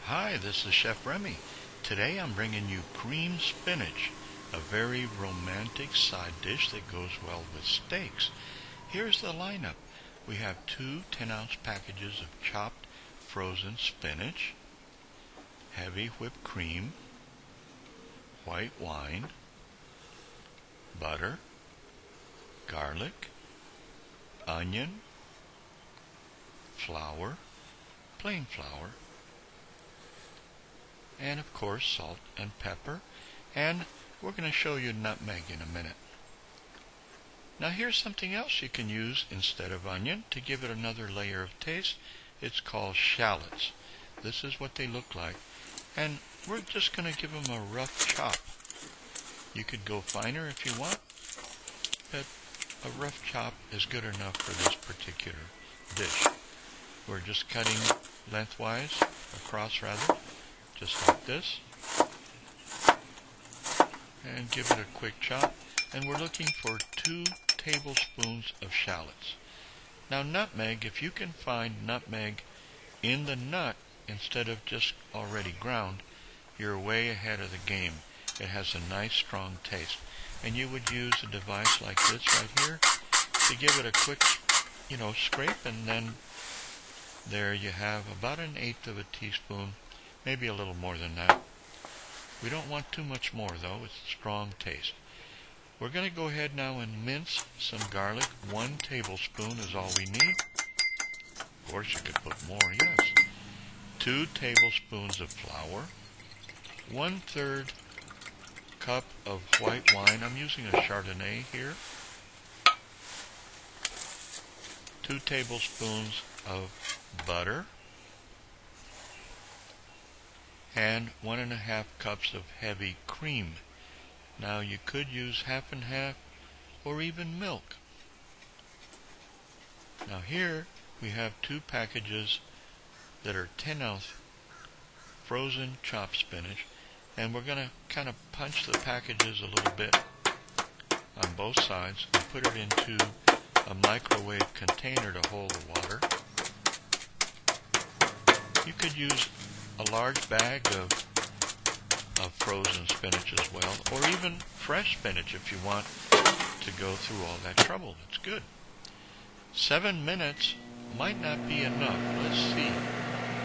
Hi, this is Chef Remy. Today I'm bringing you cream spinach, a very romantic side dish that goes well with steaks. Here's the lineup. We have two 10-ounce packages of chopped frozen spinach, heavy whipped cream, white wine, butter, garlic, onion, flour, plain flour, and of course salt and pepper, and we're going to show you nutmeg in a minute. Now here's something else you can use instead of onion to give it another layer of taste. It's called shallots. This is what they look like, and we're just going to give them a rough chop. You could go finer if you want, but a rough chop is good enough for this particular dish. We're just cutting lengthwise, across rather, just like this, and give it a quick chop. And we're looking for 2 tablespoons of shallots. Now nutmeg, if you can find nutmeg in the nut instead of just already ground, you're way ahead of the game. It has a nice strong taste, and you would use a device like this right here to give it a quick scrape, and then there you have about 1/8 of a teaspoon, maybe a little more than that. We don't want too much more though, it's a strong taste. We're going to go ahead now and mince some garlic. 1 tablespoon is all we need. Of course you could put more, yes. 2 tablespoons of flour, 1/3 cup of white wine. I'm using a Chardonnay here. 2 tablespoons of butter, and 1.5 cups of heavy cream. Now you could use half and half or even milk. Now here we have 2 packages that are 10-ounce frozen chopped spinach, and we're going to kind of punch the packages a little bit on both sides and put it into a microwave container to hold the water. You could use a large bag of frozen spinach as well, or even fresh spinach if you want to go through all that trouble. It's good. 7 minutes might not be enough. Let's see.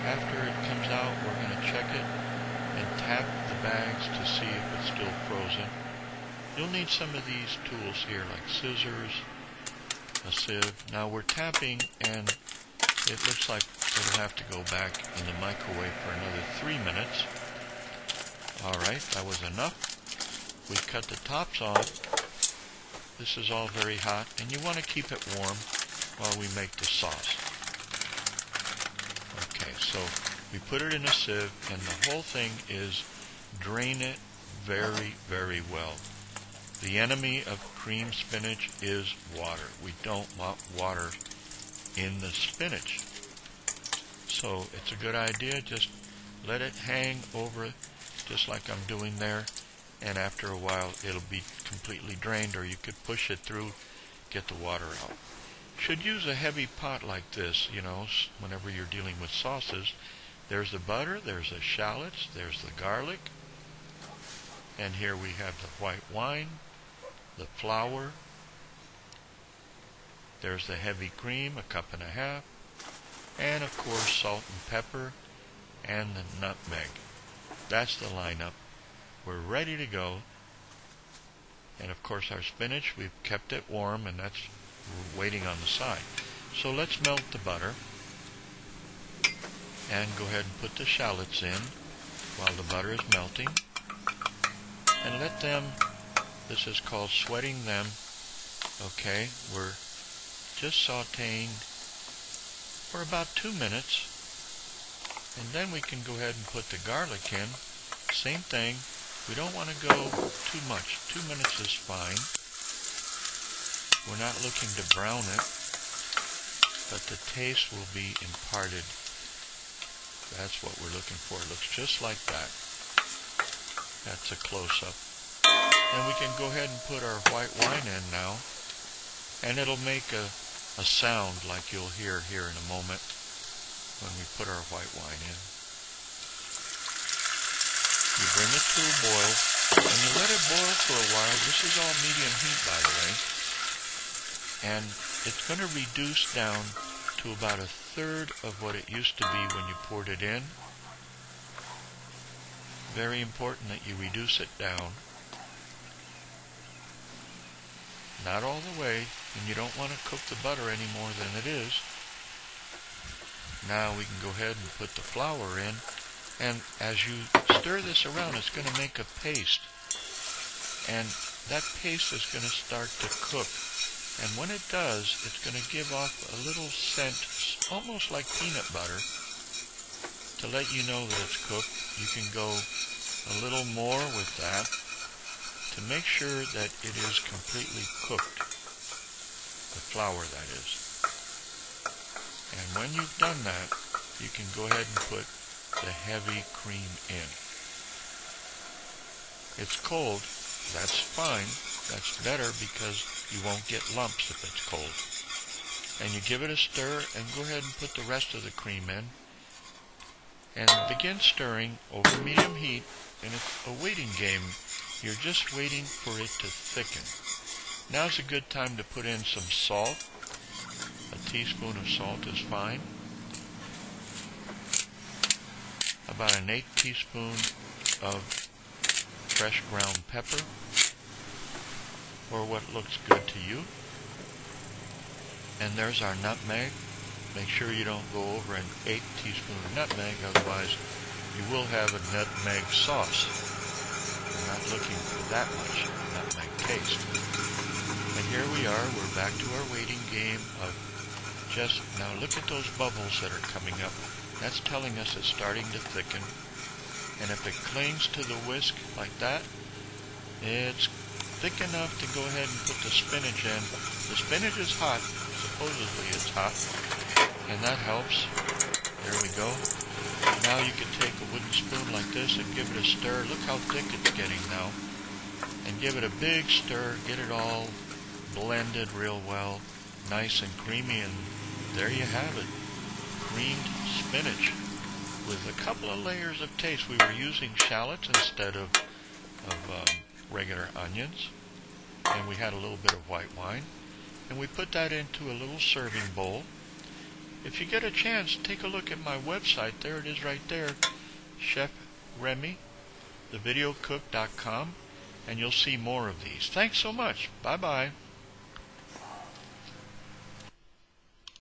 After it comes out, we're going to check it and tap the bags to see if it's still frozen. You'll need some of these tools here, like scissors, a sieve. Now we're tapping, and it looks like it'll have to go back in the microwave for another 3 minutes. Alright, that was enough. We cut the tops off. This is all very hot, and you want to keep it warm while we make the sauce. Okay, so we put it in a sieve, and the whole thing is drain it very, very well. The enemy of cream spinach is water. We don't want water in the spinach. So it's a good idea, just let it hang over, just like I'm doing there, and after a while it'll be completely drained, or you could push it through, get the water out. Should use a heavy pot like this, whenever you're dealing with sauces. There's the butter, there's the shallots, there's the garlic, and here we have the white wine, the flour, there's the heavy cream, 1.5 cups, and of course salt and pepper, and the nutmeg. That's the lineup. We're ready to go. And of course our spinach, we've kept it warm, and that's waiting on the side. So let's melt the butter and go ahead and put the shallots in while the butter is melting, and let them, this is called sweating them. Okay, we're just sauteing for about 2 minutes, and then we can go ahead and put the garlic in. Same thing. We don't want to go too much. 2 minutes is fine. We're not looking to brown it, but the taste will be imparted. That's what we're looking for. It looks just like that. That's a close-up. And we can go ahead and put our white wine in now, and it'll make a sound like you'll hear here in a moment when we put our white wine in. You bring it to a boil, and you let it boil for a while. This is all medium heat, by the way. And it's going to reduce down to about a third of what it used to be when you poured it in. Very important that you reduce it down. Not all the way, and you don't want to cook the butter any more than it is. Now we can go ahead and put the flour in, and as you stir this around, it's going to make a paste, and that paste is going to start to cook, and when it does, it's going to give off a little scent, almost like peanut butter, to let you know that it's cooked. You can go a little more with that to make sure that it is completely cooked, the flour that is. And when you've done that, you can go ahead and put the heavy cream in. It's cold, that's fine, that's better because you won't get lumps if it's cold. And you give it a stir and go ahead and put the rest of the cream in. And begin stirring over medium heat, and it's a waiting game. You're just waiting for it to thicken. Now's a good time to put in some salt. A teaspoon of salt is fine. About an 1/8 teaspoon of fresh ground pepper, or what looks good to you. And there's our nutmeg. Make sure you don't go over an 1/8 teaspoon of nutmeg, otherwise you will have a nutmeg sauce. We're not looking for that much nutmeg taste. And here we are, we're back to our waiting game of just, now look at those bubbles that are coming up. That's telling us it's starting to thicken. And if it clings to the whisk like that, it's thick enough to go ahead and put the spinach in. The spinach is hot, supposedly it's hot, and that helps. There we go. Now you can take a wooden spoon like this and give it a stir. Look how thick it's getting now. And give it a big stir, get it all blended real well, nice and creamy, and there you have it. Creamed spinach with a couple of layers of taste. We were using shallots instead of regular onions, and we had a little bit of white wine, and we put that into a little serving bowl. If you get a chance, take a look at my website. There it is right there, Chef Remy, thevideocook.com, and you'll see more of these. Thanks so much. Bye-bye.